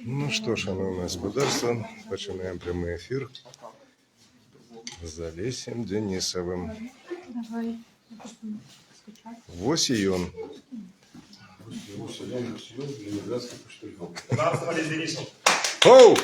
Ну что ж, шановне господарство, починаємо прямий ефір з Олесем Денисовым. Давай. Восьйон. Оу!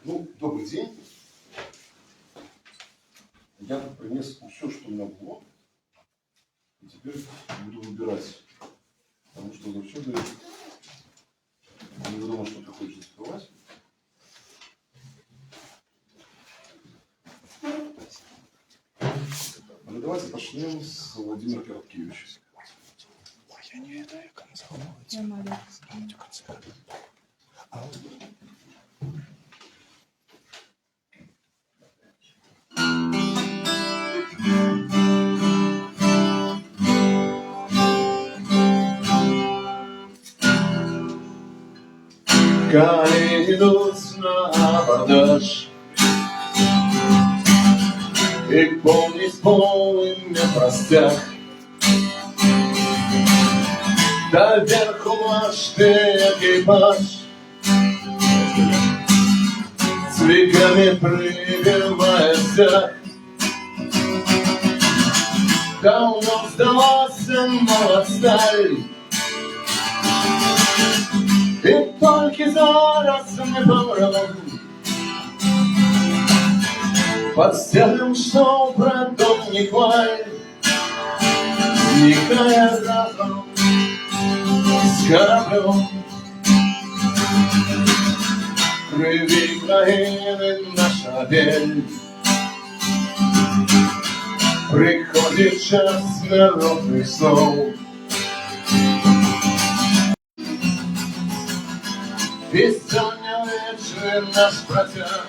Ну, добрый день. Я тут принес все, что у меня было. И теперь буду выбирать. Потому что завсюду не думал, что ты хочешь закрывать. Ну, давайте начнем с Владимира Короткевича. Я не это, я концерт. Коли идут на абордаж, и помнить полными простях, да вверху мачты экипаж с веками прибивается. Давно сдалась молодсталь, и только зараз не помрем под стенам, что про дом не хваль, вникая разом с кораблем. Крови краины наша бель, приходит час народных снов. Бесконечный наш протяг,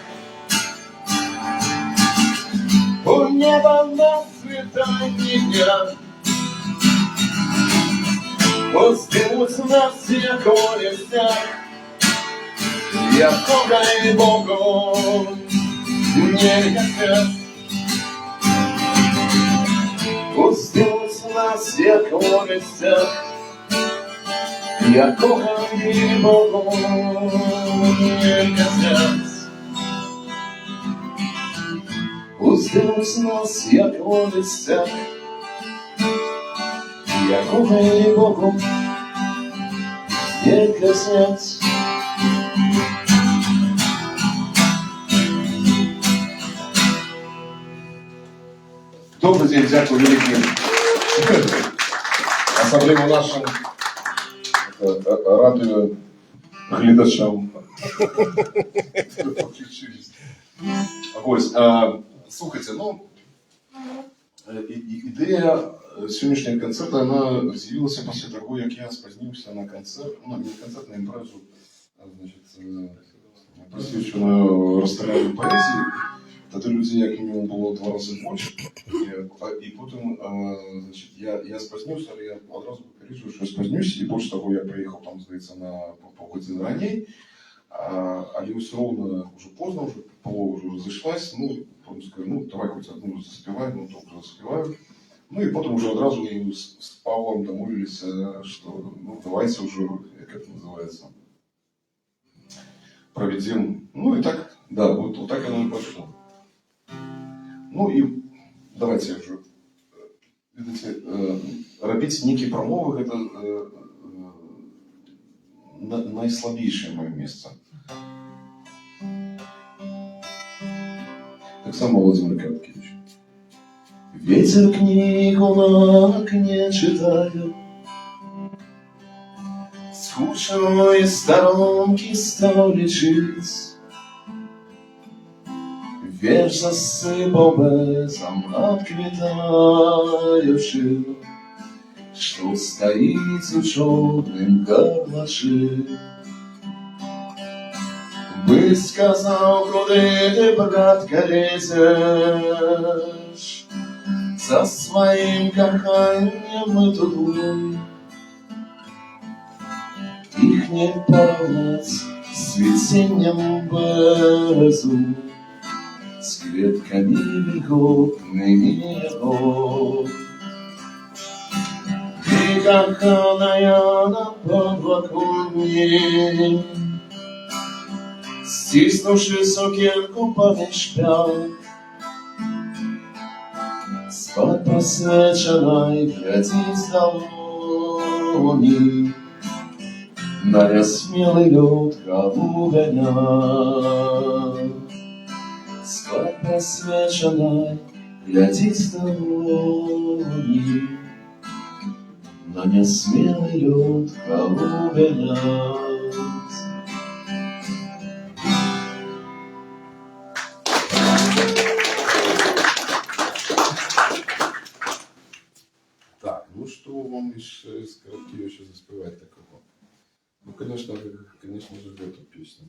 у неба на свидании дня, пустилась на все колесах, якого и Богу не хотят. Пустилась на все колесах, якого и Богу не хотят. Пустилась нас, якого листя, якого и Богу не коснется. Добрый день, дякую великим, особливо нашим радіоглядачам. Ось, слухайте, ну, ідея сьогоднішнього концерту, вона з'явилася після того, як я спізнився на концерт, ну, не концерт, на імпрезу, значить, присвячену розстрілянню поезії. Тоді людей, як мінімум, було 2 рази більше. І потім, значить, я спізнився, але я одразу попереджую, що я спізнюсь. І більше того, я приїхав там, здається, на погодин раніше. Але все одно вже поздно, вже полова вже розійшлась. Ну, потім скажу, ну, давай хоч одну заспівай, ну, то вже заспіваю. Ну, і потім вже одразу з Павлом домовилися, що, ну, давайте вже, як це називається, проведем. Ну, и так, да, вот так оно и пошло. Ну и давайте уже, видите, робить некие промовы, это наислабейшее мое место. Так само Владимир Короткевич. Ветер книгу на окне читает, скучной сторонки стал лечить. Вверх засыпал безом отквитающий, что стоит у черным горлаши. Би сказав, куди ти, братка, лізеш, за своїм коханням і тугою. Їхній палац світінням березу, з квітками вільготними його. И коханая на подвоконні, стиснувши сукенку поміж п'ят, спать посвяченой глядить з долоні на несмелый лед голубеня. Спать посвяченой глядить з долоні на несмелый лед голубеня. Так, ну что вам из Короткевича заспевать такого? Ну, конечно же, эту песню.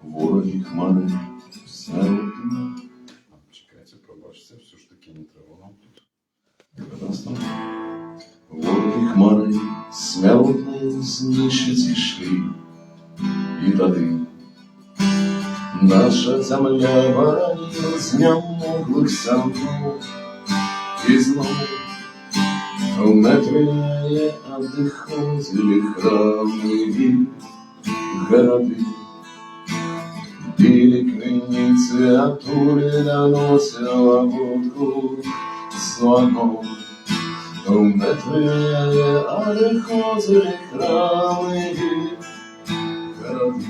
Вороги хмари смертні. Чекайте, пробачте, все ж таки не треба нам тут. Прекрасно. Вороги хмари смертні знищить ішли. І тоді наша земля воронила з немоглих самов. І знову в метрі отдыходили храмы и города. Били криницы, оттуда доносила будку звонок. В метрі отдыходили храмы и города.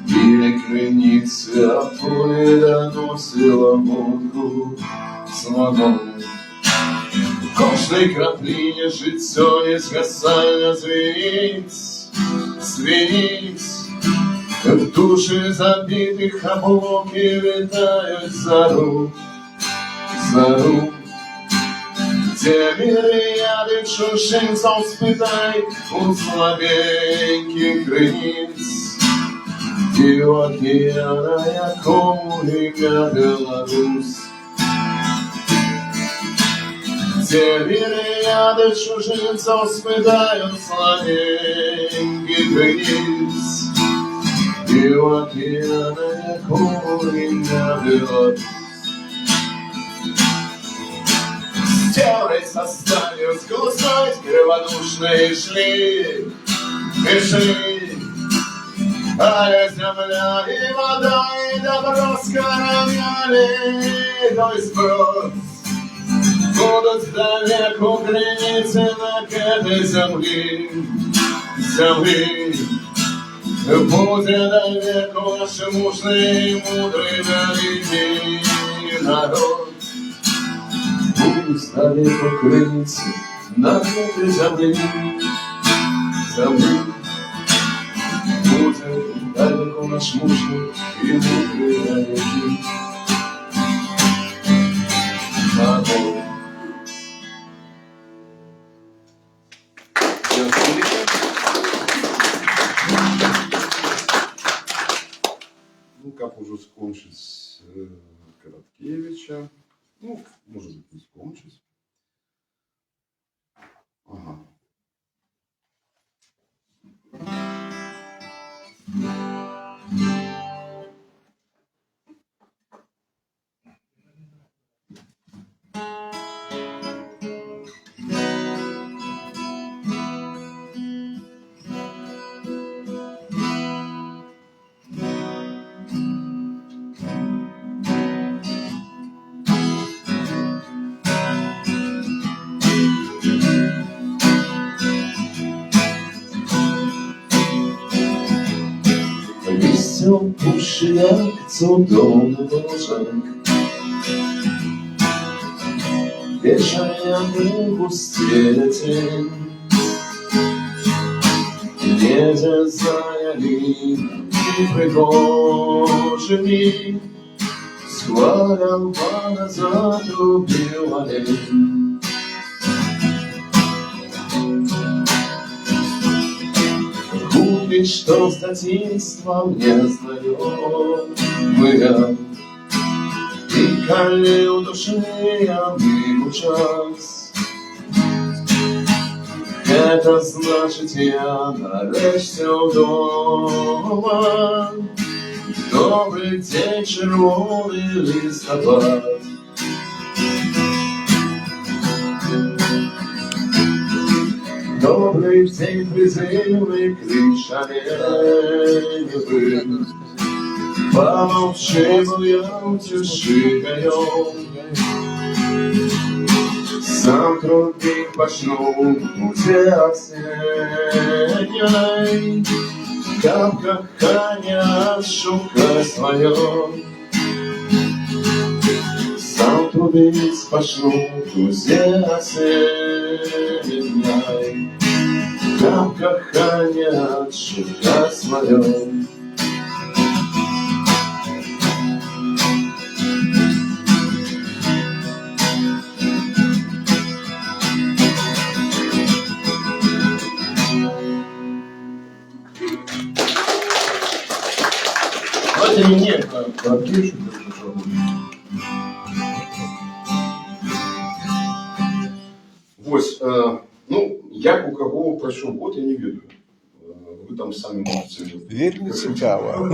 Били криницы, оттуда доносила будку звонок. В кожній краплині життя несгасально звенить. В душі забитих облоки летають за рук. Де мириади чужинців спитай у слабеньких границь. І океана, якому ім'я Білорусь. Де мириади чужинців спитають слабеньких границь. И у океана, якому ім'я Білорусь. Стерли составив сгустой криводушные шли. А земля и вода, и добро скоромяли, но сброс. Будут далеко границы на этой земли. Будет далеко наш мужный и мудрый великий народ. Будут далеко границы на этой земли. Будет далеко наш мужний и мудрый великий народ. Ну, как уже скончить Короткевича. Ну, может быть, не скончить. Ага. Листьом пуши, як цудовний ложок. Вечером густеет тень. Jedzie zajęli i prygłożymi, składał Pana zatrubiłanie. Kupisz to z dzieciństwa mnie znajomyja i kalił do szyja mi czas. Это значит, я нарешті вдома. Добрий день, червоний листопад. Добрий день, призывный крик шалевый. Помолчи, я утеши гаём. Сам трудник почну где осенней, как кохання шукай своє. Сам трудник почну где осенней, как кохання шукай своє. Давайте мне пропишу. Вось, ну, як у кого пройшов год, я не ведаю. Вы там сами можете... Вельми цікаво.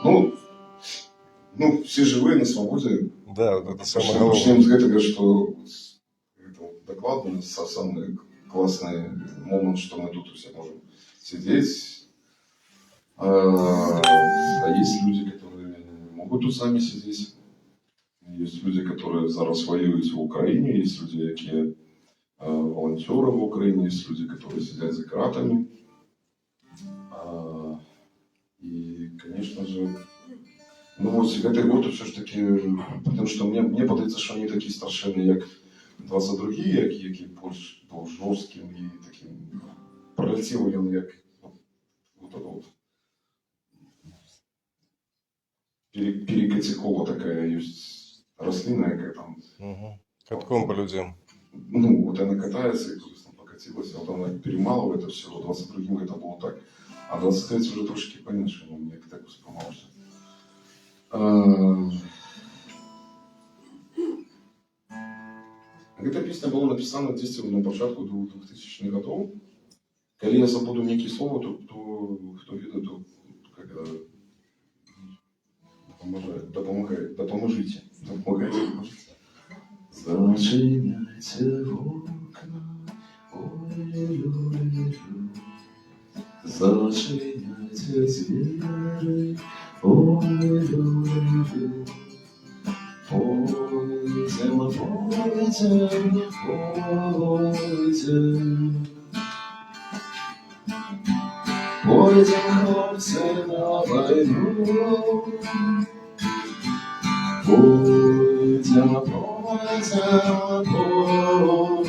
Ну, все живые, на свободе. Да, это самое Начнем главное. с этого, что доклад самый классный момент, что мы тут все можем сидеть. А есть люди, которые могут тут сами сидеть. Есть люди, которые зараз воюют в Украине, есть люди, которые волонтеры в Украине, есть люди, которые сидят за кратами. И, конечно же, ну вот этой год все ж таки, потому что мне подается, что они такие страшные, як 22, які більш жорстким і таким пролетів, як вот это вот. Перекатикова такая есть рослина, яка там... Угу. Катком по людям. Ну, вот она катается, и там покатилась, а вот она перемалывает это все. 22-м это было так. А 23-й уже трошки поменьше, но мне так воспринималось. Эта песня была написана десь на початку 2000-х годов. Коли я забуду некие слова, то кто видит, то когда... Допоможите. Зачиняйте окна, ой-ой-ой. Зачиняйте двери, ой-ой-ой. Пойдем, пойдем. Пойдем, хлопцы, на войну. Пойдем, пойдем,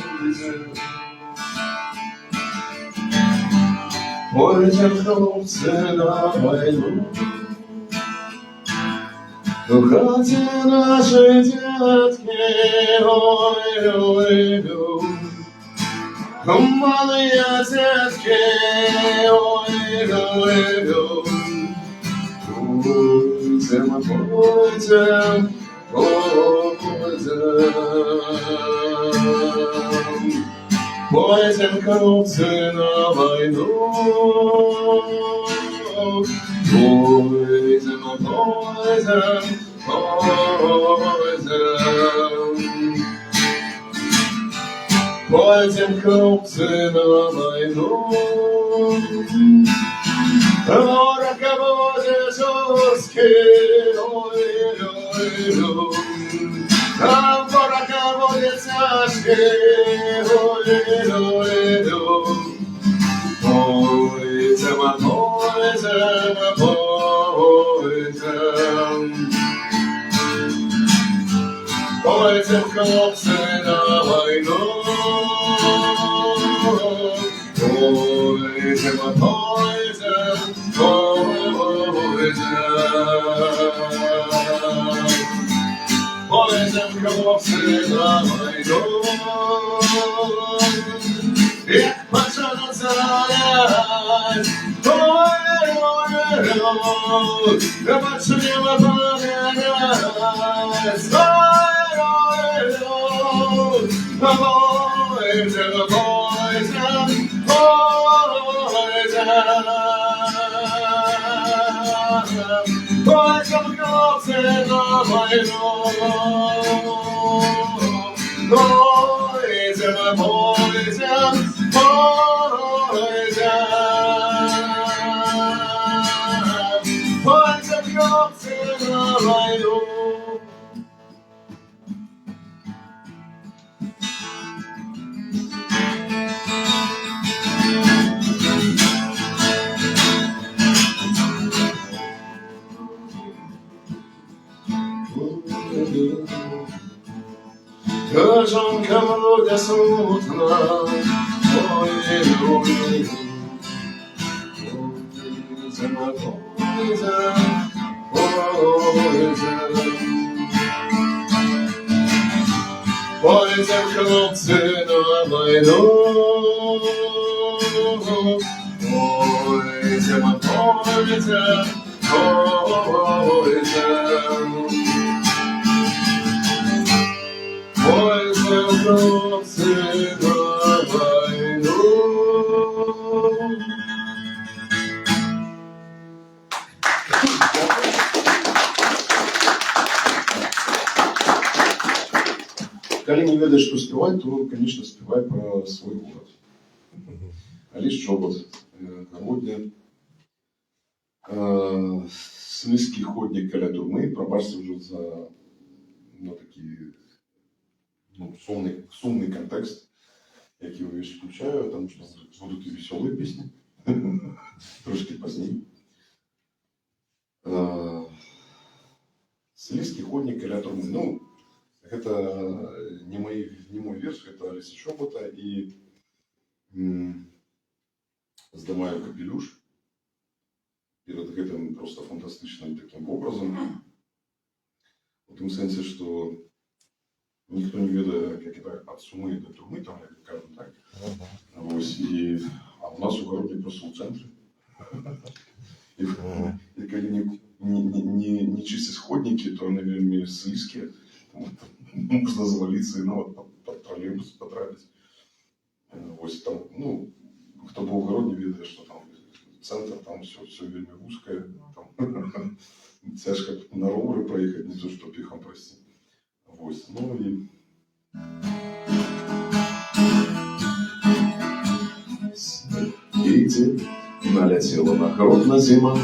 пойдем. Пойдем, хлопцы, на войну. Уходи, наши детки, ой-ой-ой. Малые детки, ой-ой-ой. Пойдем, пойдем, пойдем. Пойдем, хлопцы, на войну. Пойдем, пойдем, пойдем. Пойдем, хлопцы, на войну. Врага будет жесткий, ой-ой-ой. А врага будет тяжкий, ой-ой-ой. Пойдем, пойдем, пойдем. Пойдем, хлопцы, на войну. Пойдем, Полетят хлопцы на войну, як почнут залять, ой-ой-ой, я бачу небо пламенять, ой-ой-ой, побойся, побойся, побойся, полетят хлопцы на войну. Бойся, бойся, бойся, бойся, хлопцы на войну. Жонка вроде смутна, ой-ой-ой, полетят хлопцы на войну, полетят, полетят, полетят хлопцы на войну. Калі не ведаеш, што спяваць, то, конечно, спявай про свой город. Аліс Чобот, Гродня, слизкий ходник каля турмы, пробачьте уже за такий сумний контекст, який я весь включаю, потому что будут и веселые песни, трошки позднее. Слизкий ходник каля турмы. Ну, это не мой верш, это Алиса Чобота, и здымаю капелюш перед этим просто фантастичным таким образом. В том сенсе, что никто не ведает, как это от сумы до турмы, там, як кажуть, так. А у нас у городе просто у центре. И когда не чистые сходники, то, наверное, слизкие. Можно завалиться и под троллейбус потрапить. Там, кто был в городе, видит, что там центр, там все вельми узкое. Там тяжко на ровері проехать, не то что пехом, прости. Видите, налетела на Гродно зима,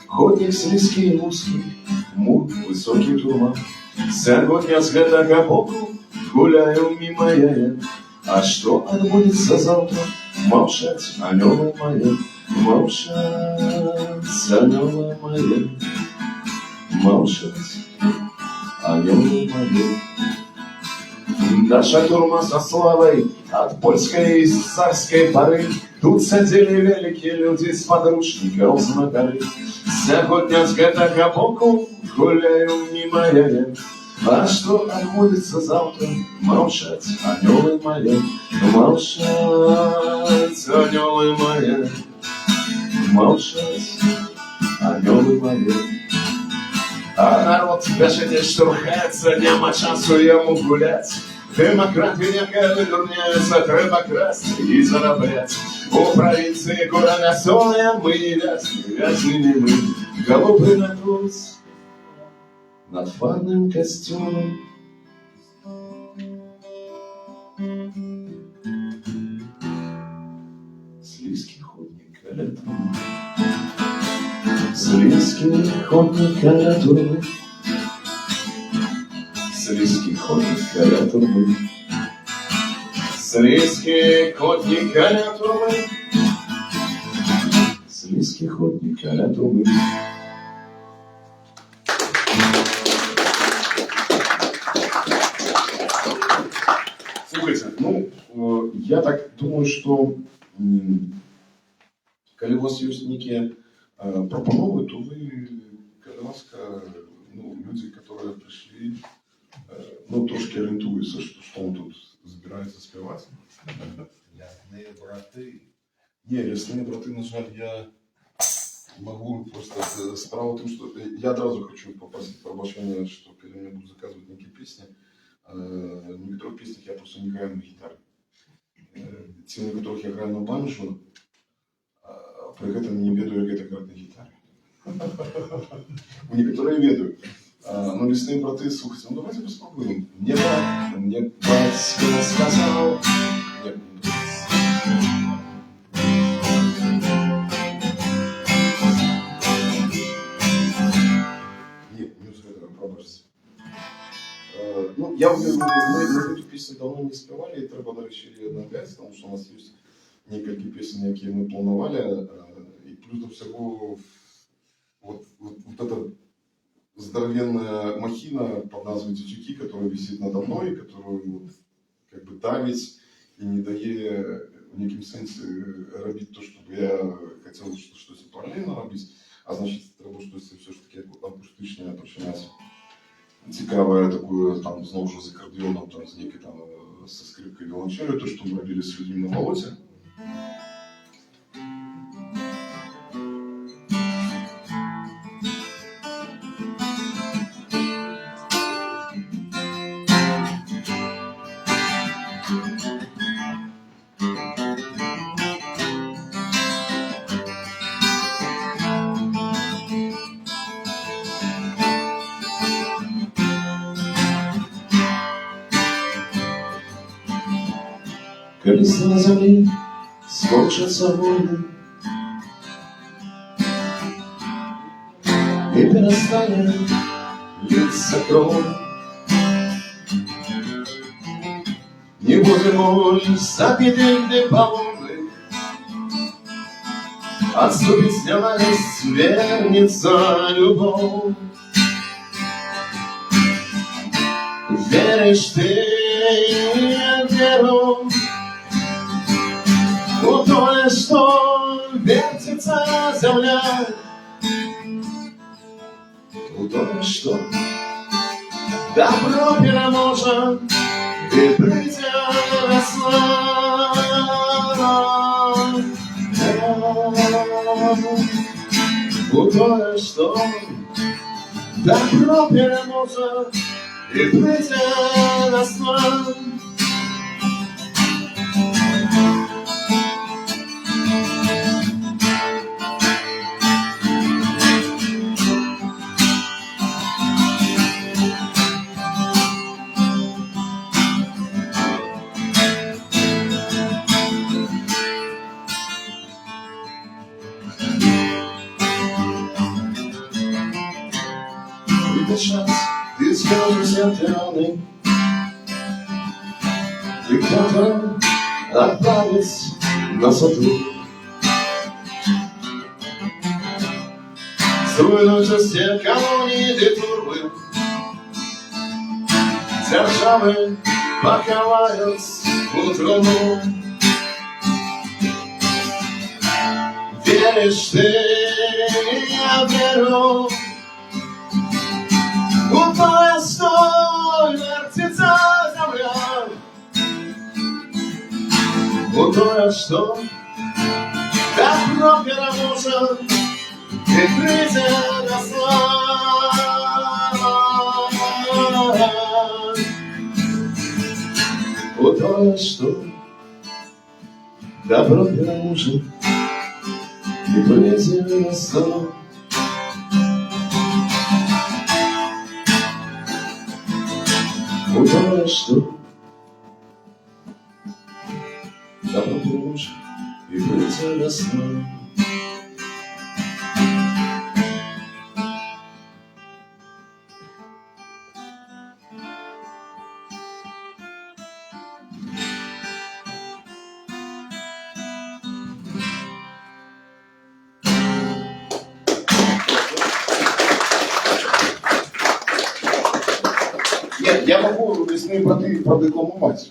ходник слизкий и узкий, мур высокий турма. Сегодня с гэтага боку гуляю мимо я. А что отбудется завтра? Молчать, анёлы мои, молчать, анёлы мои, молчать, анёлы мои. Наша турма со славой от польской и царской поры. Тут сидели великие люди с подручников на горы. Сегодня с гэтага боку гуляю мимо я. А что отбудется завтра? Молчать, анёлы мои, молчать, анёлы мои, молчать, анёлы мои. А народ, скажите, штурхається, нема часу йому гулять. Демократи няка видурняються, треба красти і заробляти. У провінції курана соя ми не вязні не ми. Голуби на грудь над фарным костюмом. Слизкий ходник каля турмы, слизкий ходник каля турмы, слизкий ходник каля турмы, слизкий ходник каля турмы, слизкий ходник каля турмы. Слухайте, я так думаю, что калі у вас есть некие пропановы, то вы ну, трошки орієнтуюся, що він тут збирається співати. Лясні брати. Ні, «Лісні брати», на жаль, я могу просто... Справа в том, что я одразу хочу попросить прощения, что когда мне будут заказывать некие песни, в некоторых песнях я просто не играю на гитаре. Те, на которых я играю на банджо, при этом не ведаю, как это играть на гитаре. Некоторые ведают. Но «Лесные браты», слушайте, ну давайте попробуем. Мне брат сказал... Ну, мы эту песню давно не спевали, и треба вирішили обновлять, потому что у нас есть несколько песен, які мы планували, и плюс до всего вот эта здоровенная махина под назвой «Тютюки», которая висит надо мной, которую вот, как бы давит и не дает в неким сенсе робить то, чтобы я хотел что-то параллельно робить, а значит, треба что-то все-таки акустичное починать. Цікаве такое, там, знову ж з акордеоном, там, з некой, там, со скрипкой виолончелью, то, что мы робили с людьми на болоте. Колесо на земле скочатся войны, и перестанет литься кровь. Не буде боль забитых где полны, отступит снялась, вернется любовь. Веришь ты в веру, у то, что вертится земля, у то, что добро переможет и претеросло. У то, что добро переможет и претеросло. Сейчас ты скажешься пьяный, и кто-то отправит на саду. Зруйнуются все колонии и турбы, державы поховают в труну. Веришь ты, я верю, у то, что вертится земля, у то, что добро переможет и претеросло. У то, что добро переможет и претеросло. У то, что добро переможет и претеросло. Я могу «Лесные браты» продекламувати.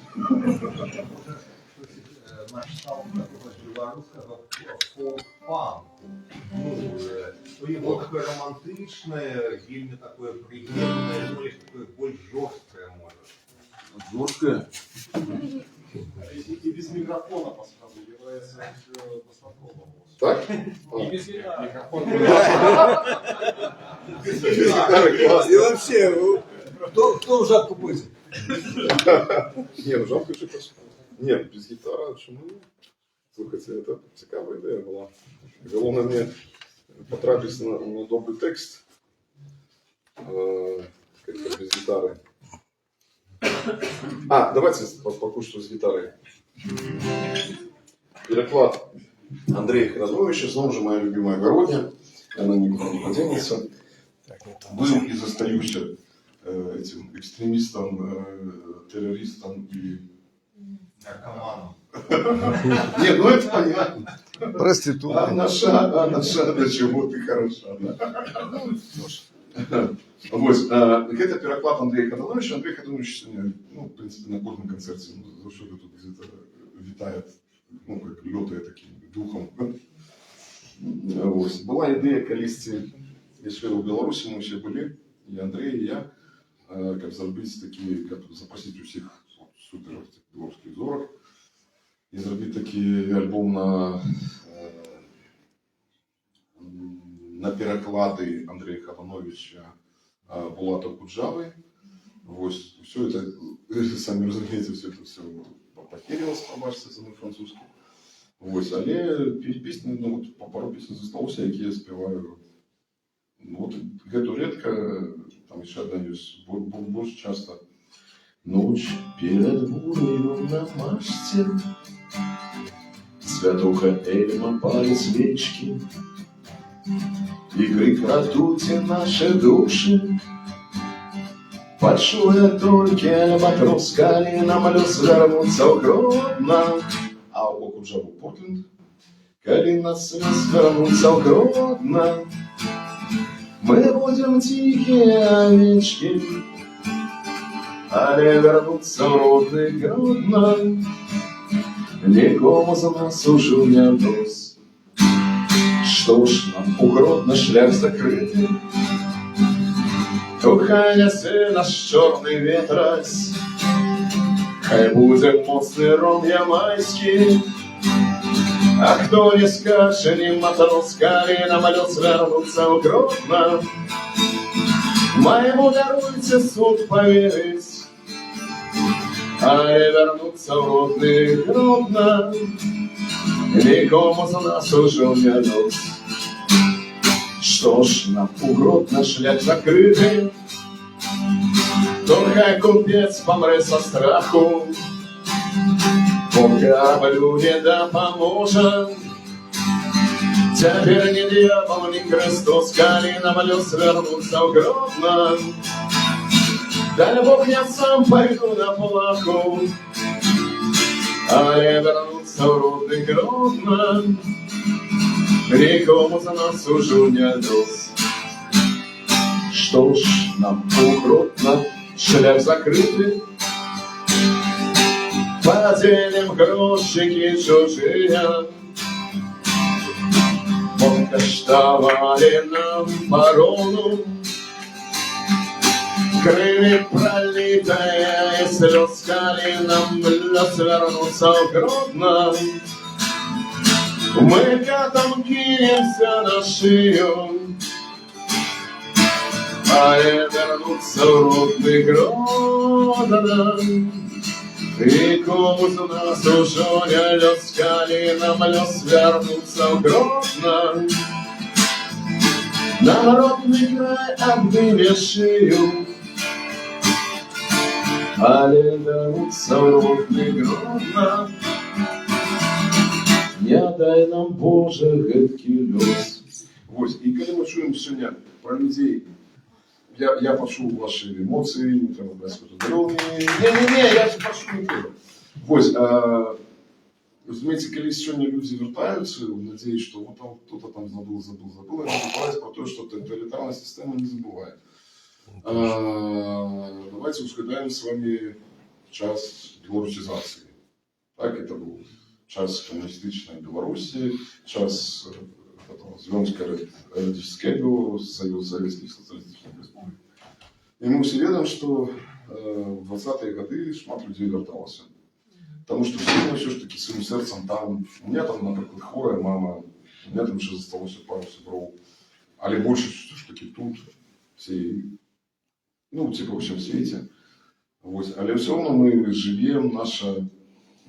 Масштаб такого белорусского фолк-панку. У него такое романтичное, вельми такое приятное, но лишь такое больше жесткое, может. Жесткое. И без микрофона подсказываю, является баскетболом. Так? И без гитары. Без гитары. И вообще, кто в жабку будет? Не, ну жалко, що Ні, без гітари, чому? Слухайте, це цікава ідея була. Головне не потрапити на добрий текст, как-то без гитары. Давайте пока что с гитарой. Переклад Андрея Храновича, снова же моя любимая огородня, она никуда не поденется. Был и застаюсь этим экстремистом, террористом и Наркоманом. Нет, ну это понятно. Проститутка. Наша, до чего ты хороша. Да. Вот, это переклад Андрея Хадановича. Андрей Хаданович сегодня, в принципе, на кожном концерте, завжди тут где-то витает, как льотає таким духом. Ось. Була ідея колись, якщо в Білорусі ми ще були, і Андрей, і я, как зробити такі, как запросити усіх супер білоруських зорок, і зробити такий альбом на переклади Андрея Хадановича Булата Куджави. Ось, все это, самі розумієте, все это все похерилось, побачите, це не французьке. Ось, але пісні, пару пісень зосталося, які я співаю. Гэту редко, там ще одна є, більш часто. Ночь перед бурою на мачте, святуха Эльма палит свечки, и крик ртути наши души. Почуя только альбатрос, коли нам лес вернуться угодно. А у Куджаву Портленд. Коли нас лес вернуться угодно, мы будем тихие овечки, але вернуться в родный грудно, нікому за нас уже не дос. Что ж нам угодно, шлях закрытый, то хай нясе наш чорний ветрась, хай буде моцний ром ямайський, а хто не скаже, ні матрос, коли нам лес вернуться в грудно, моему даруйте суд поверить, але вернуться в родний грудно, нікому за нас уже не дос. Что ж нам угодно, шлях закрытый, то хай купец помре со страху, он кораблю не допоможе. Теперь ни дьявол, ни Христос, коли нам лес вернуться в грудно, дай Бог, я сам пойду на плаху, а я вернуться в родный грудно, нікому за нас уже не дос. Что ж нам угодно, шлях закрытый, поделим грошики чужие, покаштовали нам барону, крови пролитая и слез, коли нам лес вернуться в грудно, мы котом кинемся на шею, а я вернуться в родный грудно, нікому з нас уже не лес, коли нам лес вернуться в грудно, народный край обнимет шею, але вернуться в родный грудно, не дай нам, Боже, гэткий лёс. Ось, і коли ми чуємо сьогодні про людей, я почув ваші емоції, не треба брати здоров'я. Ні, я ж прошу не треба. Ось, розумієте, коли сьогодні люди вертаються, надіюсь, що вот там хто-то там забыл, я забываюсь про те, що тоталітарна система не забуває. Давайте узгадаємо з вами час білорусизації. Так, це був час комуністичної Білорусі, час этого Звёнского Радического Союза Советских Социалистических Республик. І ми всі ведаем, што в 20-е гады шмат людзей вярталася. Таму што все ўсё ж такі сваім сэрцам там. У меня там, напрыклад, хворая мама, у меня там ще засталося пару сяброў. Але большасць ўсё ж такі тут, все, ну, типа, во всем свете. Вот. Але все равно мы живем, наше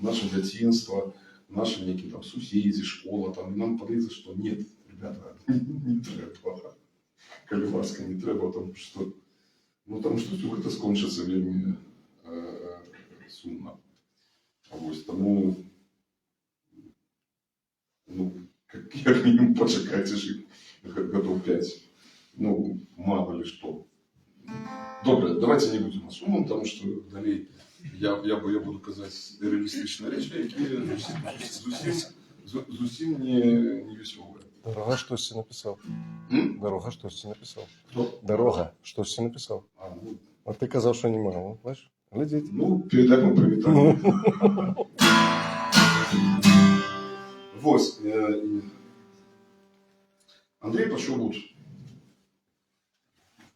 дзяцінства, наши некие там суседи, школа, там, и нам падаецца, что нет, ребята, не трэба. Калі ласка, не трэба, потому что все гэта скончыцца вельмі сумна. Вот. Тому, ну, как минимум почакайце ж годов 5. Ну, мало ли что. Добре, давайте не будем сумным, потому что далее я буду казать реалистичные речи, которые зусім не веселые. Дорога штось написав. Дорога штось написав. Хто? Дорога штось написав. Ну, А ти казав, що не мав. Бачиш? Глядіть. ну, передаємо привітання. Вот. Андрей Пачобут.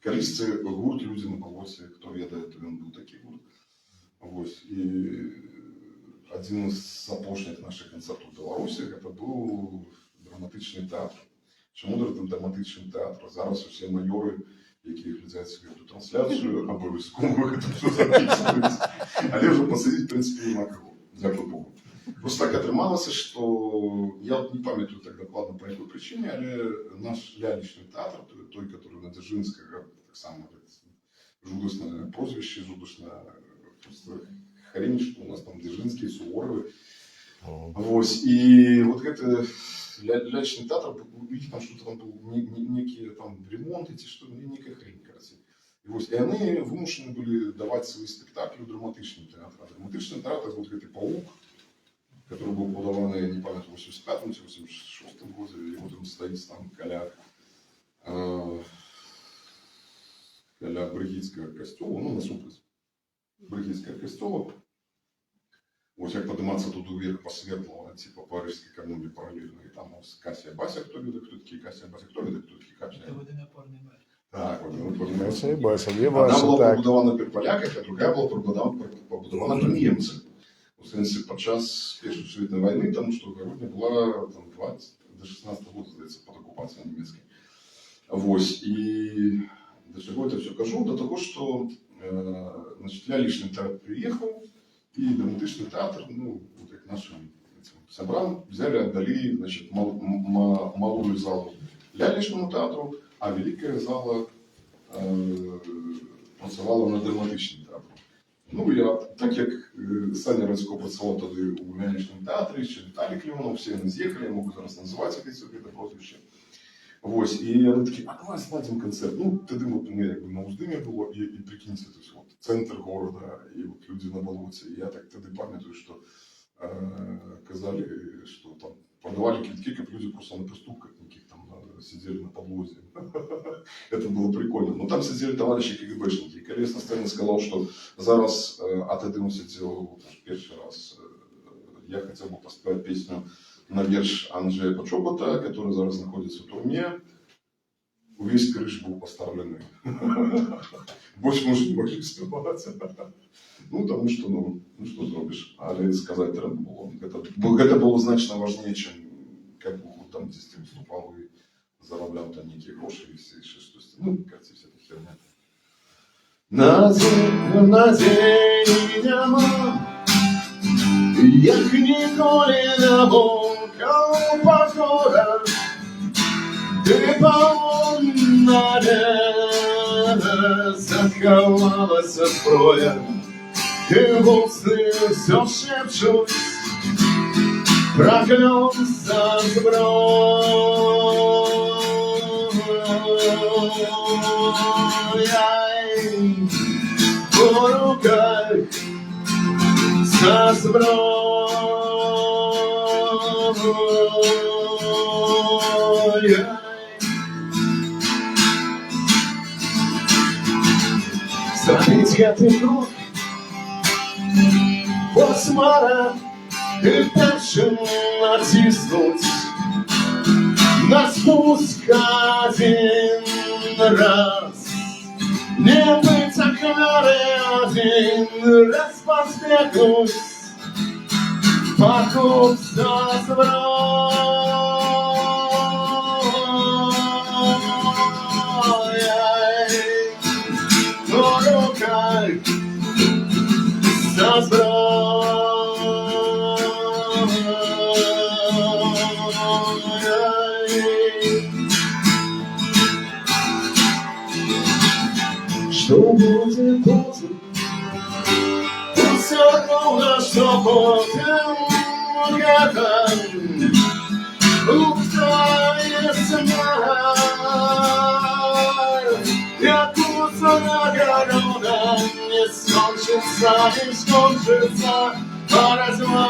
Колись це гурт «Люди на болоті», хто ведає, то він був такий гурт. Ось. І один із апошніх наших концертів в Білорусі це був драматичний театр. Чому драматичний театр? Зараз усі майори, які глядять цю трансляцію, обов'язково це все записують. Але вже посидіти, в принципі, нема кого. Дякую Богу. Просто так отрималося, що я не пам'ятаю так докладно по якій причині, але наш лялечний театр, той, який на Дзержинського, так само жудасне прозвище, жудасне просто хрень, що у нас там Дзержинський, Суворовы. Вот. И вот это лялечный театр, у них там что-то там был, некие там ремонты, что некая хрень, короче. И они вымушены были давать свои спектакли в драматичный театр. А драматичный театр это вот этот паук, который был подаван, я не пам'ятаю, в 85-м, 86-м году, и вот он стоит там каля Бригітського костюла, ну, насупраць Бригітського костюла. Вот як подниматься тут вверх по Свердлову, типа по Рижской коммуне параллельно, и там Кася Бася, кто видит, кто такие Кася Бася, кто видит, кто такие Кася. Это водонапорный бар. Так, водонапорный бар. Кася Бася, є Одна ваша, була так. побудована при поляках, а другая була побудована при німцях. У сенсі, подчас Першої світової війни, тому що Городня була там 20 до 16-го року, здається, під окупацією німецькою. Ось, і до чого я це все кажу? До того, що значить, лялечний театр приїхав, і драматичний театр, ну, от як нашим сябрам, взяли, отдали, значить, малую залу лялечному театру, а велика зала працювала на драматичному театрі. Ну, я, так як Саня Радько працював тоді у лялечному театрі, ще Віталій Клімонов, всі вони з'їхали, я можу зараз називати це прозвище. Ось, і вони такі, а давай складемо концерт. Ну, тоді от ми якби на Уздимі було, і прикиньте, то есть, от, центр города, і от люди на болоті. І я так тоді пам'ятаю, що казали, що там продавали квитки, как люди просто на приступках никаких там сидели на подлозе. Это было прикольно. Но там сидели товарищи КГБшники. И Колес настоянно сказал, что зараз от этого сидел первый раз. Я хотел бы поставить песню на верш Анджея Пачобота, который зараз находится в турме. Увесь крыш был поставленный. Больше мы уже не могли спевать. Ну, потому что, ну что зробишь. Але сказать треба было. Это было значно важнее, чем как бы там десь выступал и зароблял там некие гроши и все что-то. Ну, кажется, вся эта херня. Надень нема, як ніколи не блукав погода, ти повна не заховалася зброя, і густи все шепчуть, проклявся зброя, по руках со зброя. Забить гэтый круг, посмара, и дальше натиснуть на спуск один раз. Не быть один раз поспехнусь, покуп рукой что будет потом, все равно, что потом это луктая смерть. Я куса нагорода не скончится, не скончится, поразма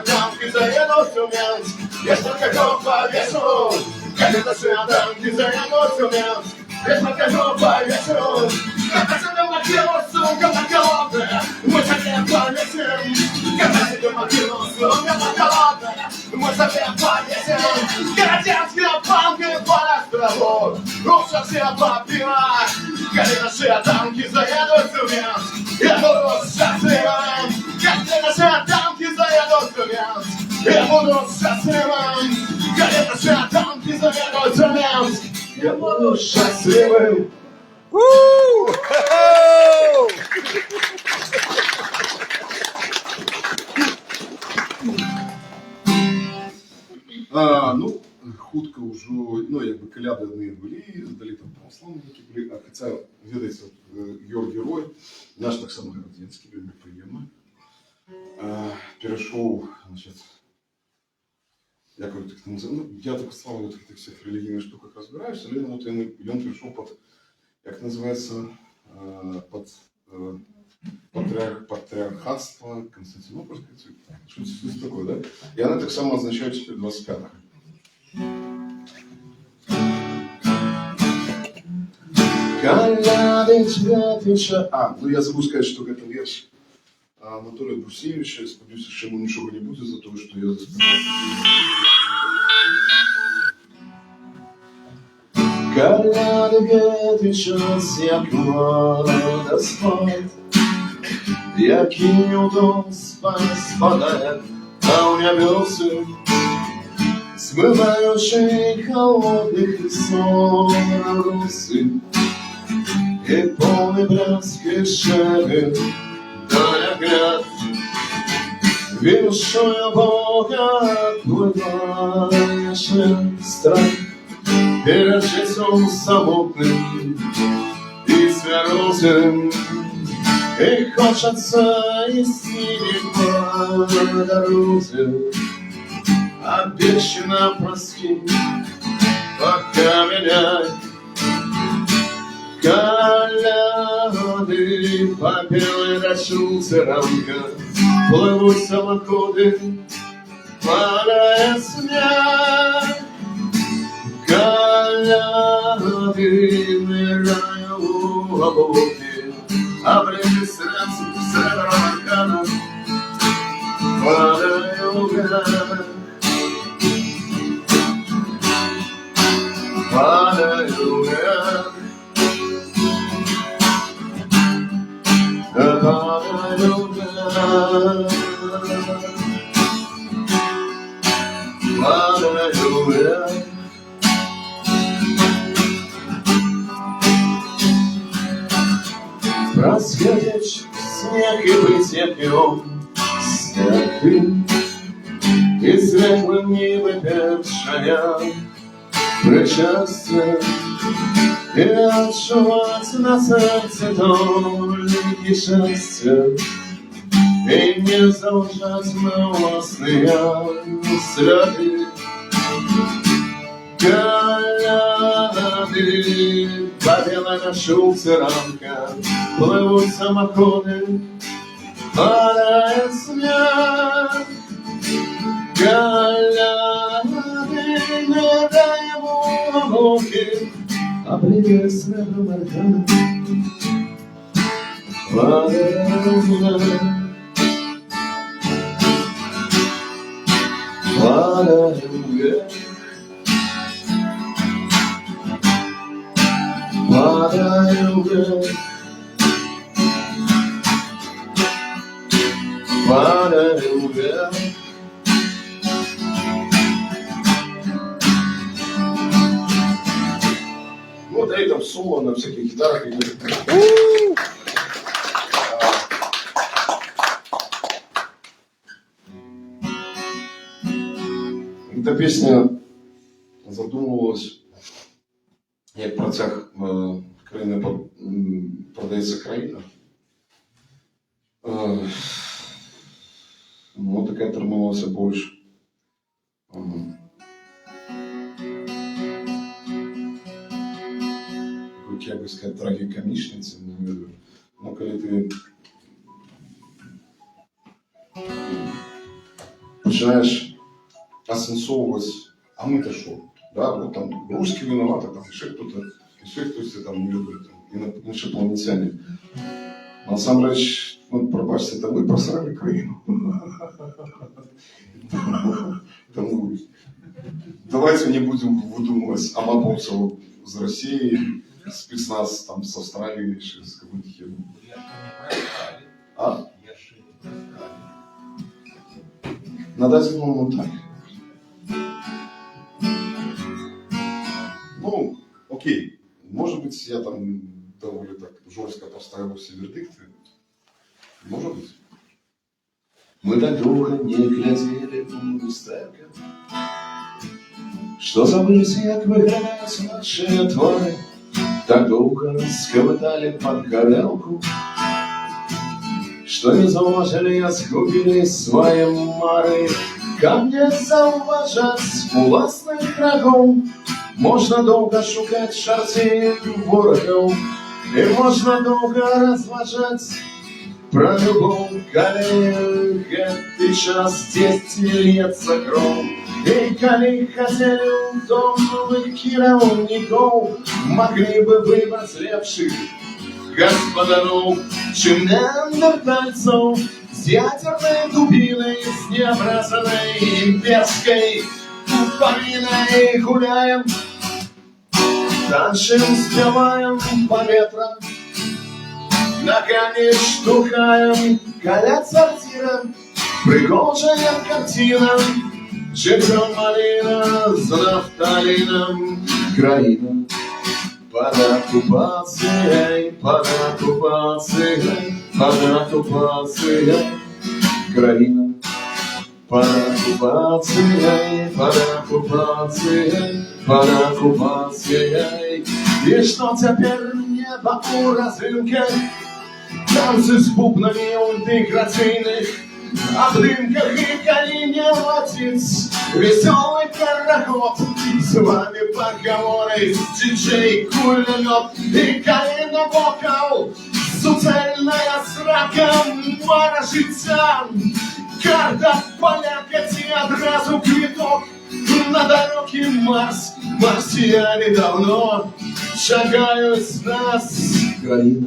танки заедут в Тюменск, я столько год повешу. Как это все танки заедут в Тюменск, я столько год повешу. Как это могилу, сука, на голодная, мы совсем повесим. Как это могилу, сука, на голодная, мы совсем повесим. Городецкая банка по острову, лучше все попивать. Как это все танки заедут в Тюменск, я буду счастливым. Как это все танки заедут в Тюменск, я буду счастливым. Как это все танки заедут в Тюменск, я буду счастливым. Ну, хутка ўжо, ну, як бы каляды адныя былі, здалі там праваслаўнікі былі, а хаця, ведаеце, герой, наш таксама гарадзенскі, вельмі прыемна. Перайшоў, значит, як так называю, ну, я так слава в этих всех религийных штуках разбираюсь, але вот он перешел под, как называется, под патриархатство Константинопольское, что-то такое, да? И она так само означает теперь 25-х. Ну я забыл сказать, что это верш Анатолия Брусевича. Сподіваюся, що йому нічого не буде за те, що я заспівав. Коляди час, як вода спать, який удом спадає, а у небеси, смиваючи холодних сон роси, і повний братський шепіт доля град, віршує Бога, пливає страх. Перед часом самотным и свернутым, и хочется и синим по дороге, обещано простить, пока меня коляды по белой рощице рамка плывут самоходы, падая снег. Коляды ныряю в облаке, обрели сердце в северо-арканах, падаю вверх, падаю вверх, падаю вверх, падаю вверх. сніг і витепив стяги, і світлим ніби першая причастя, і відчувати на серці тільки щастя, і не залишать на власні сліди. Коляди, побіла на шулці ранка, пливуть самоходи, падає сняг. Коляди, не даємо руки, а прийде снегом аркана, падає сняг. Падає сняг. Падаю вверх, падаю вверх. Ну, да и там соло на всяких гитарах. Эта песня задумывалась як протяг країни продається країна. Ну, таке трималося більше. Як би сказати, трагікомічниця. Ну, коли ти починаєш осенсовувати, а ми-то що? Да, вот там русские виноваты, там еще хтось там не любит, там, инопланетяне. На самом деле, ну, пробачьте, это мы просрали країну. Тому давайте не будем выдумывать амабовцев из России, спецназ там с Австралии, еще с какой-то херни. А? Надо сделать так. Ну, окей, может быть, я там довольно так жестко поставил все вердикты. Может быть. Мы так долго не глядели в люстерко, что забыли, как выглядят наши твари. Так долго схватали под горелку, что не заложили, сгубили свои мары. Как не зауважать власних врагов, можна довго шукати шарти ворогів, і можна довго розважати про любов, коли гэты час здесь льется кров. И коли хотели удобных кировников, могли бы выбрать лепших господаров, чем неандертальцев с ядерной дубиной, с необразанной имперской пуповиной. Гуляем, танцем спеваем по ветрам, ногами штукаем, колят сортира, пригожая картина, живем малина с нафталином. Краина под оккупацией, под оккупацией, под оккупацией. Краина под оккупацией, под оккупацией, под оккупацией. И что теперь небо у развилки, танцы с бубнами у декоративных обрымках, и коли не латиц веселый пароход, с вами поговоры с диджей кулемет, и коли на бокал суцельная срака морожиться, карта поляка и одразу квиток на далекий Марс. Марсиане давно шагают с нас. Краина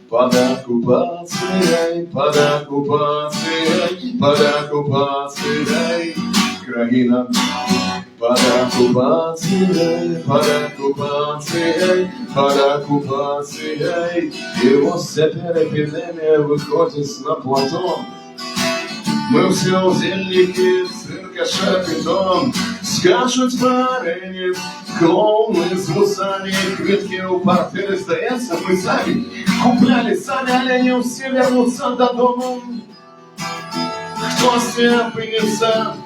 под оккупацией, под оккупацией, под оккупацией. Краина под оккупацией, под оккупацией, под оккупацией. И вот теперь эпидемия выходит на плато. Мы все узельники цирка только шапитон. Скачуть по арене клоуны с вусами, квитки у портфеля, сдается, мы сами купляли сами оленей, все вернутся до дома. Кто степенится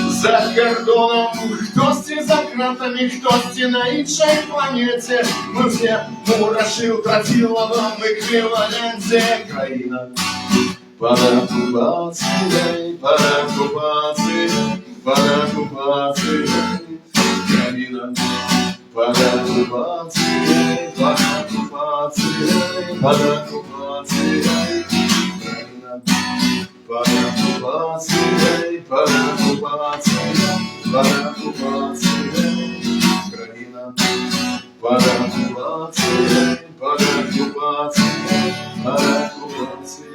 за кордоном, кто за гратами, кто на іншій планеті. Ми все мураши утратила в еквіваленті. Країна под оккупацией, под оккупацией, под оккупацией. Країна под оккупацией, под оккупацией, под оккупацией. Країна под оккупацией, под оккупацией, под оккупацией. Країна под оккупацией, под оккупацией, под оккупацией.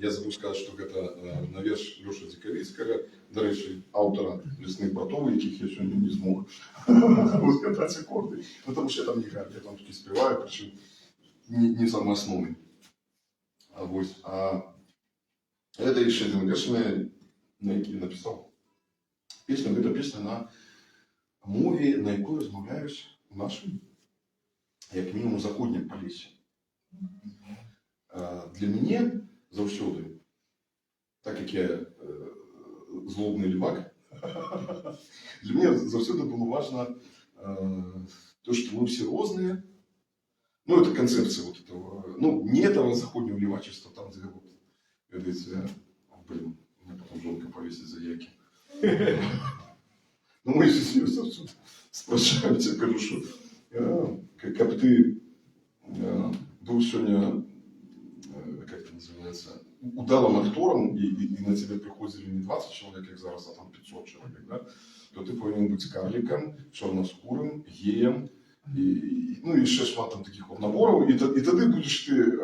Я забув сказати, що це навеш Льоша Дикавицького, до речі, автора «Лісних братов», яких я сьогодні не змог розкатати акорди, тому що я там не граю, я там тільки співаю, причому не самый основный. Это еще один вершина, на який я написав пісню. Це пісня на мові, на якій розмовляєш в нашому, як мінімум, заходнім полісі. Для мене завжди, так як я злобний лівак, для мене завжди було важливо то, что мы все разные. Ну, это концепция вот этого, ну, не этого заходнего левачества, там, где вот, говорите, блин, меня потом жонка повесит за яки. Ну, мы если с спрашиваем, я кажу, что как ты был сегодня, как это называется, удалым актором, и на тебя приходили не 20 человек, как зараз, а там 500 человек, да, то ты повинен быть карликом, черноскурым, геем, ну і ще шмат там таких от наборів, і тоді будеш ти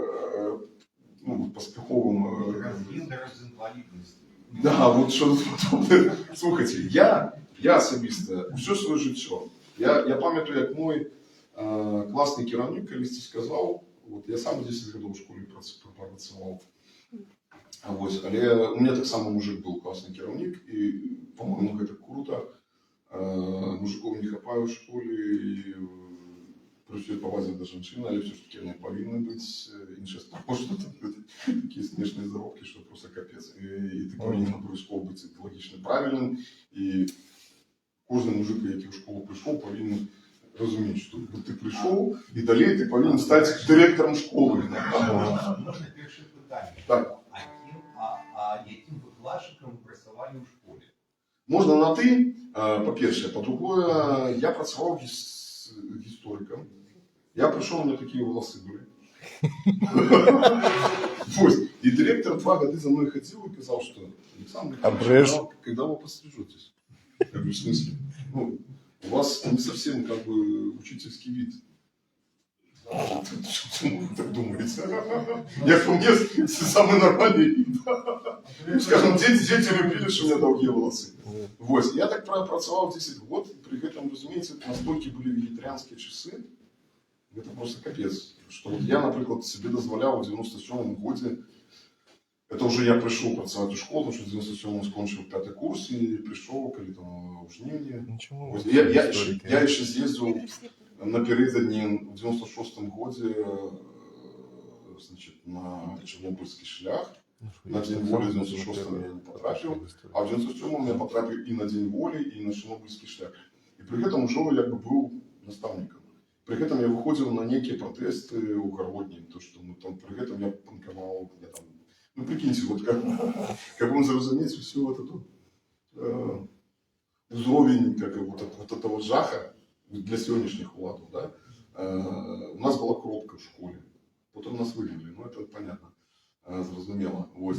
ну, поспіховим. Разгін до інвалідності. Да, вот що слухайте, я особисто все своє життя. Я пам'ятаю, як мой класний керівник колись сказав, от я сам 10 років в школі працював. Але у мене так само мужик був класний керівник, і, по-моєму, це круто. Мужиков не хапаю в школі, і працює повазі до жінчин, але все ж таки вони повинні бути інші справи, що такі смішні заробки, що просто капець. І ти повинен обов'язково бути логічно правильним, і кожен мужик, який в школу прийшов, повинен розуміти, що ти прийшов, і далі ти повинен стати директором школи. Можна перше питання? Так. А яким викладчиком працювали у школі? Можна на «ти», по-перше. По-друге, я працював істориком. Я прийшов, у мене такі волоси були. И директор 2 года за мной ходил и сказал, что Александр Михайлович, когда вы пострижетесь? Я говорю, в смысле? Ну, у вас не совсем как бы учительский вид. Почему вы так думаете? Я по мне самый нормальный вид. Скажем, дети любили, что у меня долгие волосы. Вот. Я так працевал 10 год, при этом, разумеется, настолько были вегетарианские часы. Это просто капец. Что вот я, например, себе дозволял в 97-м году, это уже я пришел працевать у школу, потому что в 97-м скончил 5-й курс и пришел, коли там у жнивні. Вот. Я еще съездил напередодні в 96-м году, значит, на Чернобыльский шлях. На День воли в 96-м я не потрапил, а в 97-м я потрапил и на День воли, и на Чернобыльский шлях. И при этом уже я бы был наставником. При этом я выходил на некие протесты угородние, то что мы там, при этом я панковал, я там, ну прикиньте, вот как он заразумеет все вот это узровень, как вот этого жаха для сегодняшних владов, да. У нас была коробка в школе, потом нас выгнали, ну это понятно, зрозумело. Вот.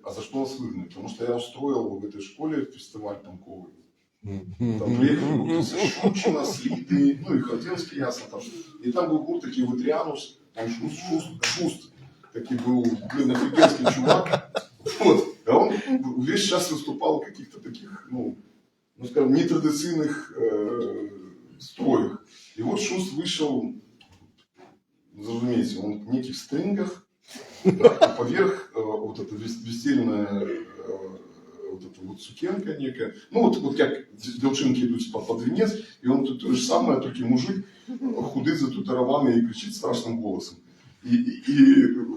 А за что нас выгнали? Потому что я устроил в этой школе фестиваль панковый. Там приехали Шучина, Слиты, ну и Ходенский, ясно там. И там был гурт такой Витрианус, там Шуст, такой был, блин, офигенский чувак. Вот. А он весь час выступал в каких-то таких, ну скажем, нетрадиционных строях. И вот Шуст вышел, разумеется, он в неких стрингах, поверх вот это весельная вот эта вот сукенка некая. Ну вот как девчонки идут под венец, и он тут то же самое, только мужик худый, зататуированный и кричит страшным голосом. И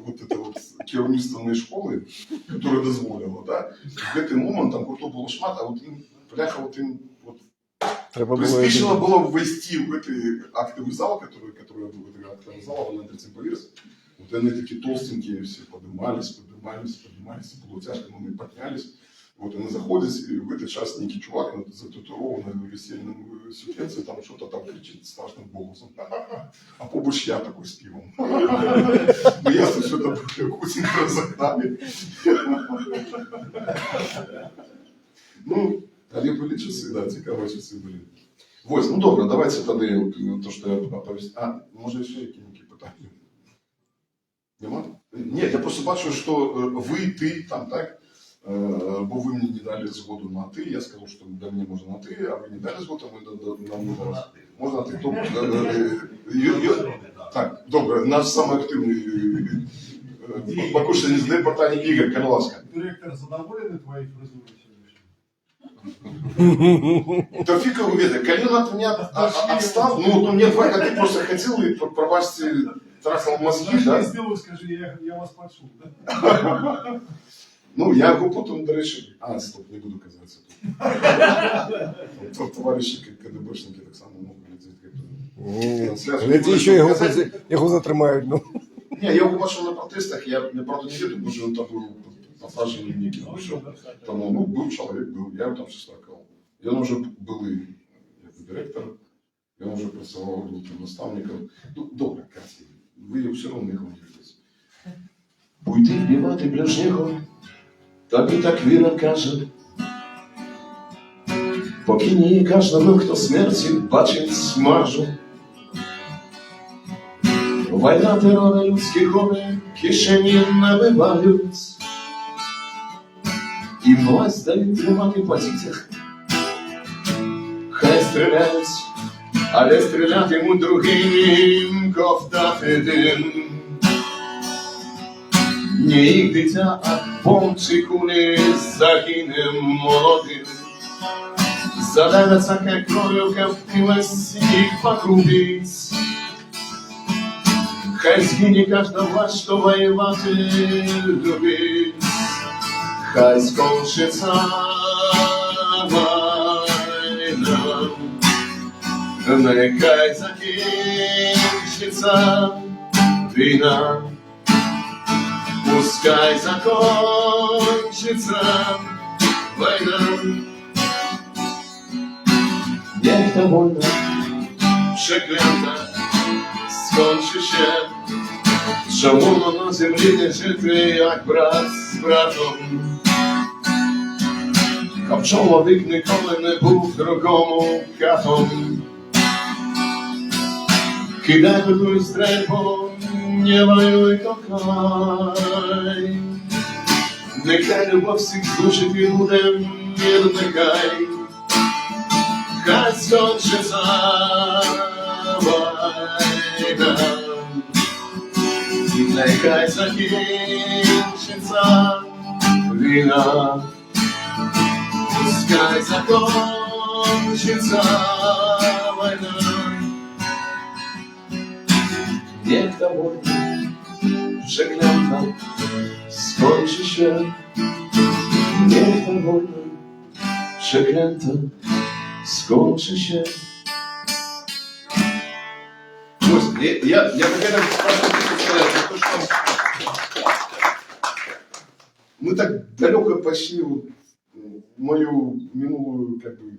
вот это вот керівництво школи, которая дозволила, да, в этот момент там круто было шмат, а вот им, бляха, вот им вот приспичило было ввести в этот актовый зал, который был этот актовый зал, на третьем поверсе. Вот они такие толстенькие все поднимались, было тяжко, но мы поднялись. Вот они заходят, и в этот час некий чувак, зататуированный в весельном сукенце, там что-то там кричит страшным голосом. А побольше я такой с пивом. Ну ясно, что это вкусненько разогнали. Ну, але були часи, да, цікаві часи були. Ось, ну добре, давайте тоді то, що я оповість. А, може ще які питання? Нема? Ні, я просто бачу, що ви, ти, там, так? Бо ви мені не дали згоду на ти, я сказав, що для мене можна на ти, а ви не дали згоду, а ми нам не дали. Можна на ти. Так, добре, наш самий активний покушення з департаменту Ігор Карласка. Директор задоволений твоей фризурой Да фиг его ведает, Калин от меня отстал, ну вот у меня 2 года просто ходил и пробачьте, трахал мозги, да? Я сделаю, скажи, я вас почув, да? Ну, я його потім, до речі, стоп, не буду казатися тут. Товариші КДБшники так само можуть глядати. Ні, ще його затримають, ну. Ні, я його бачив на протестах, я, правда, не веду, тому що він там був посаджений некий, там, ну, був чоловік, я його там все стакав. І він вже був як директор, він вже працював наставником. Ну, добре, Катя, ви все одно не хвилюєтесь. Pójdę wbiewaty bliźniego, тобі так віра каже. Покині кожному, хто смерті бачить маржу. Війна, терори, людські гори кишені набивають. І власть дають тримати в позиціях. Хай стріляють, але стрілятимуть другим, ковтати дим. Nie ich дитя, а бомб кулі загине молодим. Задавиться, как кровью коптилась их погубить. Хай згине каждая власть, что воевать любить. Хай скончится война, нехай закінчиться війна. Пускай закончится война. Niech ta wojna przeklęta skończy się. Czemu na ziemi nie żyty jak brat z bratą? A człowiek nikomu nie był drogą katą. Kidaj tu strefą, nie воюй, то край. Нехай любов всіх здушить і буде мир, нехай. Хай скончиться війна. Нехай закінчиться війна. Пускай закончиться війна. Niech ta wojna przeklęta skończy się. Niech ta wojna przeklęta skończy się. Я хотел сказать, что мы так далеко пошли в мою минулую как бы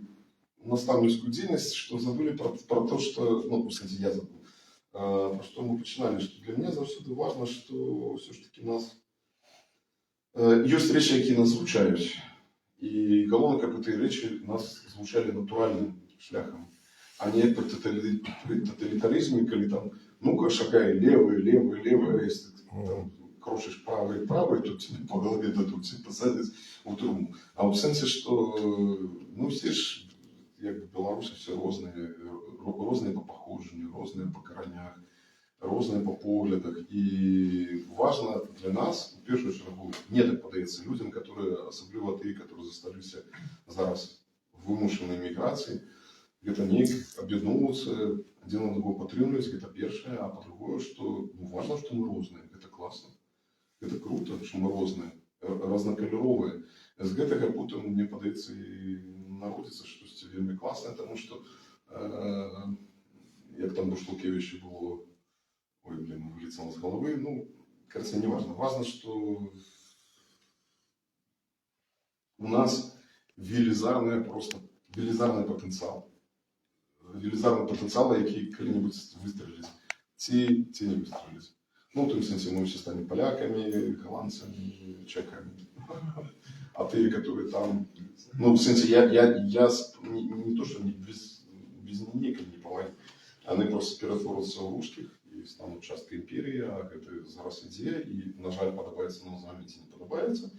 наставническую деятельность, что забыли про то, что, ну, кстати, я забыл. Про що ми починали, що для мене завжди важливо, що все ж таки нас є речі, які нас звучають. І головне, як ці речі нас звучали натуральним шляхом, а не при тоталітаризмі, коли там, ну-ка, шагай левый, якщо там крошишь правый, то тебе по голове дадут, тебе посадят у трубу. А в сенсі, що, ну, всі ж, як білоруси, всі різні по походженню, різні по коренях, різні по поглядах. І важливо для нас, в першу чергу, мені так подається, людям, які, особливо ті, які зосталися зараз в вимушеній міграції, где-то не об'єднуватися, один на другого підтримують, це перше, а по-друге, що, ну, важливо, що ми різні, це класно, це круто, що ми різні, різнокольорові. З гэтага потім, мені подається, і народиться щось вельми класне, тому що, як там до Штулкевича було, ой, блин, вылетело с головы, ну, кажется, не важно. Важно, что у нас велизарный потенциал. Велизарный потенциал, який коли-нибудь выстрелить. Те не выстрелить. Ну, в том смысле, мы все станем поляками, голландцами, чехами. А те, которые там... Ну, в смысле, я не то, что без никак не повадить. Они просто перетворяться в русских і стануть часткою імперії, а гэта зараз ідзе, і, на жаль, падабаецца нам з вами ці не падабаецца.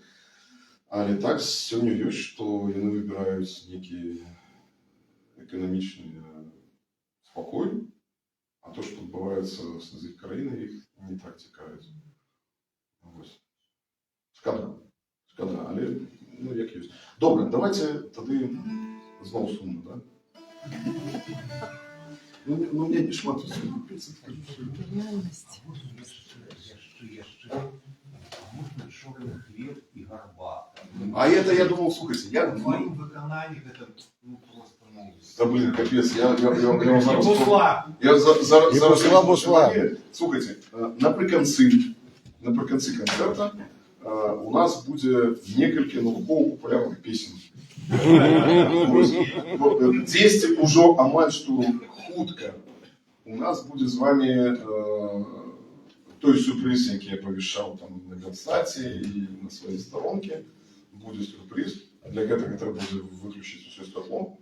Але так сёння ёсць, што яны выбіраюць нейкі эканамічны спакой, а то, што адбываецца з іх краінай, іх не так цікавіць. Шкада, але, ну, як ёсць. Добре, давайте тады зноў сумна, да? Ну, мне не шмат усім купіцца. Реальность. Можна чорний хліб і гарбата. А это, я думал, слухайте, я... В твоїм виконанні це, ну, просто, ну... Да блин, капец, я вам зараз... Бусла! Я зараз... Бусла. Слухайте, наприкінці концерта у нас буде некалькі науково-популярних песен. 10 уже амаль что хутка. У нас будет с вами той сюрприз, який я повішав там на Генстаті і на своїй сторонці. Буде сюрприз. Для этого треба буде виключити все світло.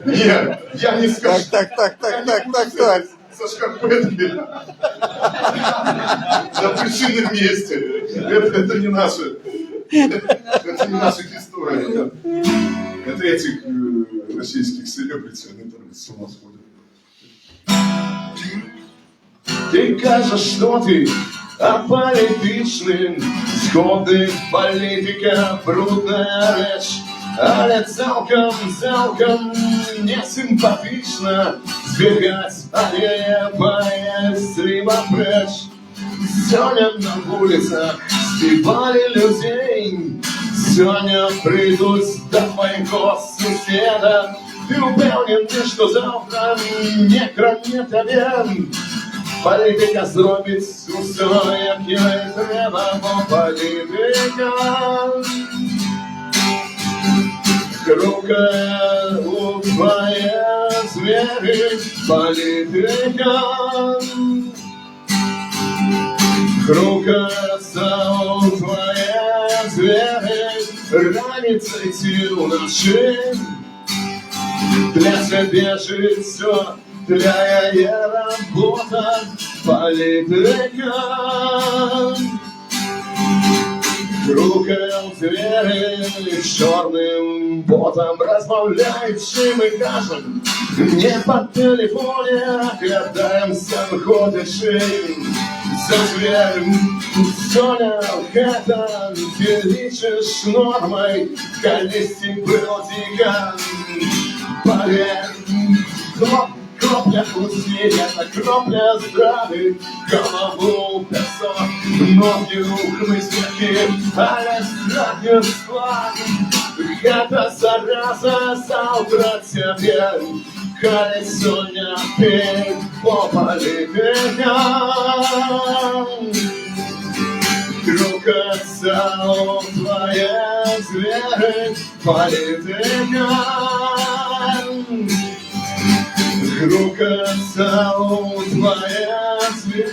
Нет, я не скажу. Так. Со шкарпетки. На причинном месте. Это не наши. Это не наша история. Это этих российских селебрити, они там с ума сходят. Ты кажешь, что ты аполітичним, згодний політика, брудная речь, але цалком не симпатично збігать, але боязливо преч. Сёння на вулицах співали людей, сёння прийдуть до твоего сусіда. Ты упевнений, що завтра не кране тебе. Політика зробить усе, як їй треба, бо політика хрупкая у твоє звери. Політика хрупкая у твоє звери. Раниться йти вночі, для тебе життя, для ее работа, политика. Рукою двери, черным ботом разбавляющим и кажем, не по телефоне, катаемся ходячим. За зверем, Соня, это ты лечишь нормой, колести бродика. Поверь, кропля вкуснее, это кропля здравы, голову песок, ноги, рук, мысляки, але страхи слав. Это зараза завтра тебе, колесо не пей по политикам. Крутятся твоя зверы, политикам. Крутятся твоя зверы,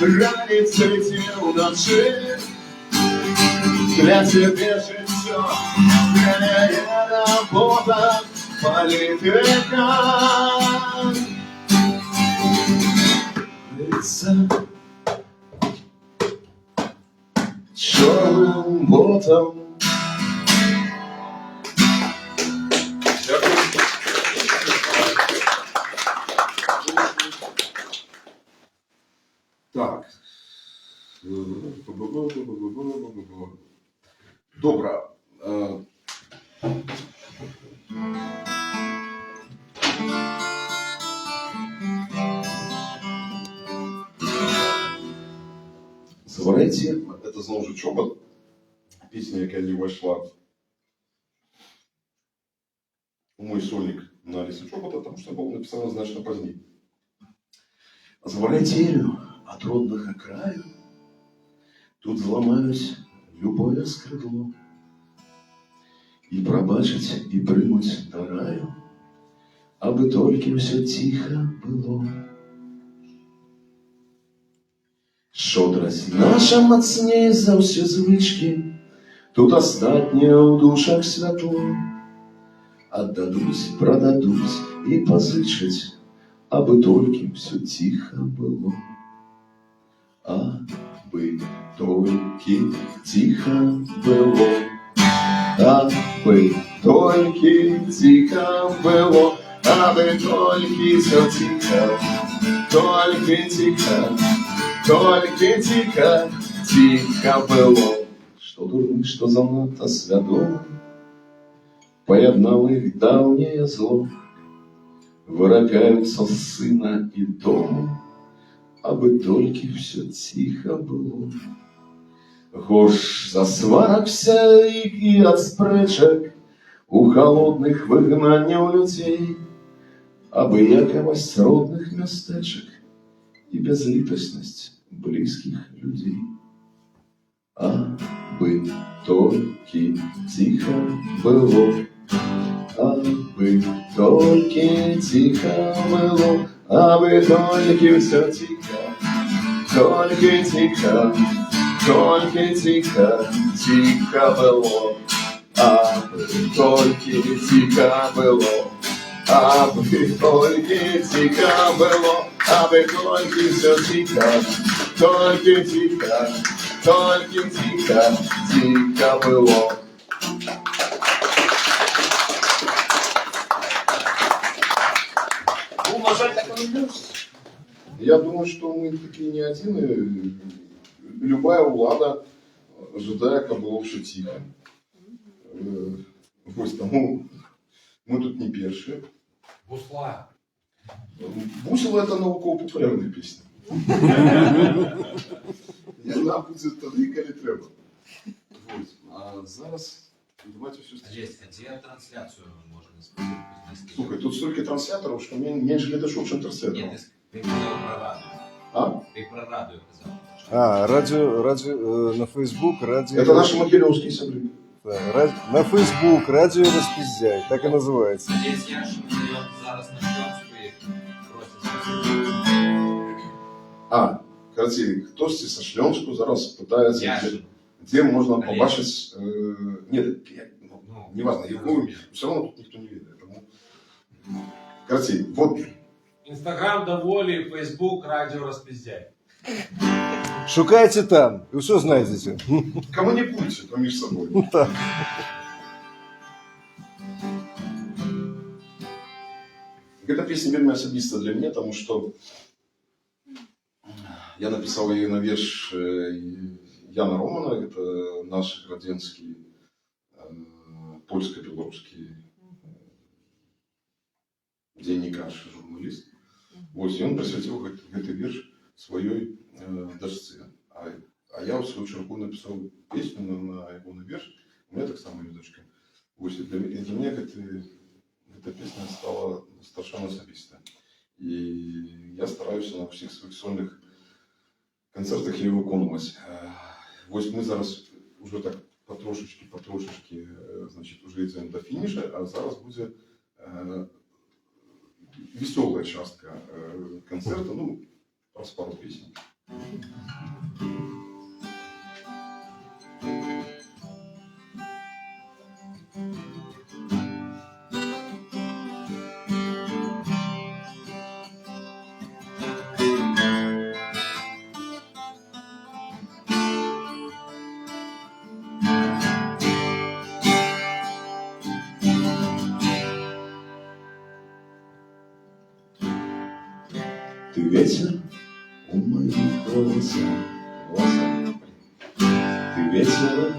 ранится идти в ночи. Для тебя житье, для ее работа, политика. вкриться чорним ботом. Так. Добре. Заварайте, это знову ж чобот. Пісня, яка не вийшла у мой сольник на Лісі Чобота, тому що була написана значно пізніше. Заворотелю от родных окраин, тут зламаюсь любое скрыдло. И пробачить, и прымуть до раю, аби толькі все тихо было. Шодрость наша мацней за все звычки, тут астатняе ў душах святло. Отдадусь, продадусь и позычить, абы толькі все тихо было. Абы толькі тихо было. Абы толькі тихо было. Абы толькі все тихо. Толькі тихо. Толькі тихо. Тихо было. Что дурны, что занадто свядомо, поєднало їх давнє зло. Выракаются сына и дому, аби толькі все тихо было. Хоч за сварок всяк и от спречек у холодных вигнанняў людей, аби якавасць родных мястэчак и безлітаснасць близких людей. Абы толькі тихо было. Абы толькі тихо было. Абы толькі все тихо. Толькі тихо. Толькі тихо. Тихо было. Абы толькі тихо было. Абы толькі тихо было. Абы толькі все тихо. Толькі тихо. Толькі тихо. Тихо было. Я думаю, что мы такие не один, и любая влада ожидает, как было все тихо. Ось тому мы тут не першие. Бусла. Бусила – это науково-популярная песня. Яна буде тоді, коли треба. А зараз давайте все Есть, где трансляцию можно использовать? Слухай, тут столько трансляторов, что меньше глядачов, чем трансляторов. Нет, ты сказал про радио. А? Ты про радио сказал. Радио на Facebook, радио... Это наши могилевские сябры. На Facebook, радио Розпіздяй, так и называется. Здесь Яшин дает зараз на Шлёмску и просит. Короче, хтось со Шльонську зараз питається, Яшин. где можно Олег. побачить... Нет, Ну, неважно, яку, все равно тут никто не видит. Поэтому... Короче, вот... Інстаграм доволі, Фейсбук, радіо Розпіздяй. Шукайте там, и все знайдете. Коммуникуйте поміж собой. Так. Эта песня вельми особиста для меня, потому что я написал ее на верш Яна Романа, это наш градзенский, польско-белорусский дзеннікар, журналист. Вот, и он присвятил этот верш своей дачцы. А я в свою чергу написал песню на его верш, у меня так само ее дочка. Вот, и для меня эта песня стала страшенно особиста. И я стараюсь на всех своих сольных концертах її виконувати. Ось ми зараз уже так потрошечки, значить, уже йдемо до фінішу, а зараз буде веселая частка концерта, ну, раз пару песен. ветер у моих волосах. Ты ветер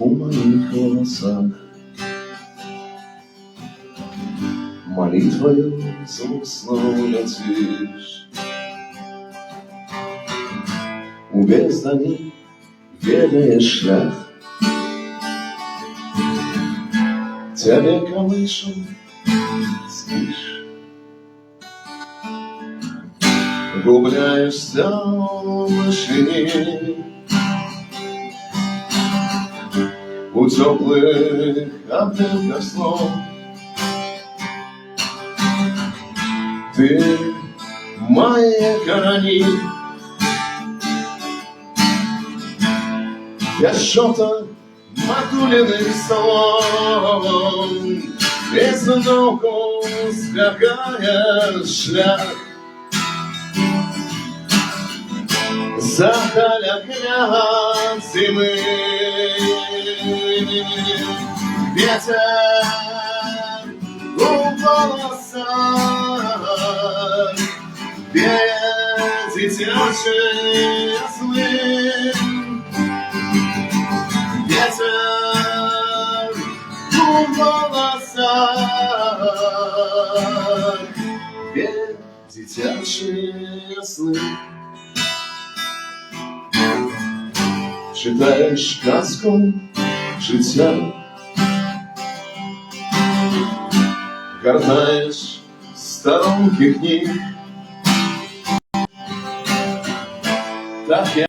у моих волосах. Молитвою с устно летишь. У бездани ведаешь шлях. Тебе колышу, спишь. Губляешься в вышине. У теплых объятных снов. Ты мои корни. Я что-то матулиных сон. Без ногу скакая шлях. Захаля зимы. Ветер у волосах. Веет детячие сны. Ветер у волосах. Веет детячие сны. Читаєш казку життя, гортаєш сторонки книг, так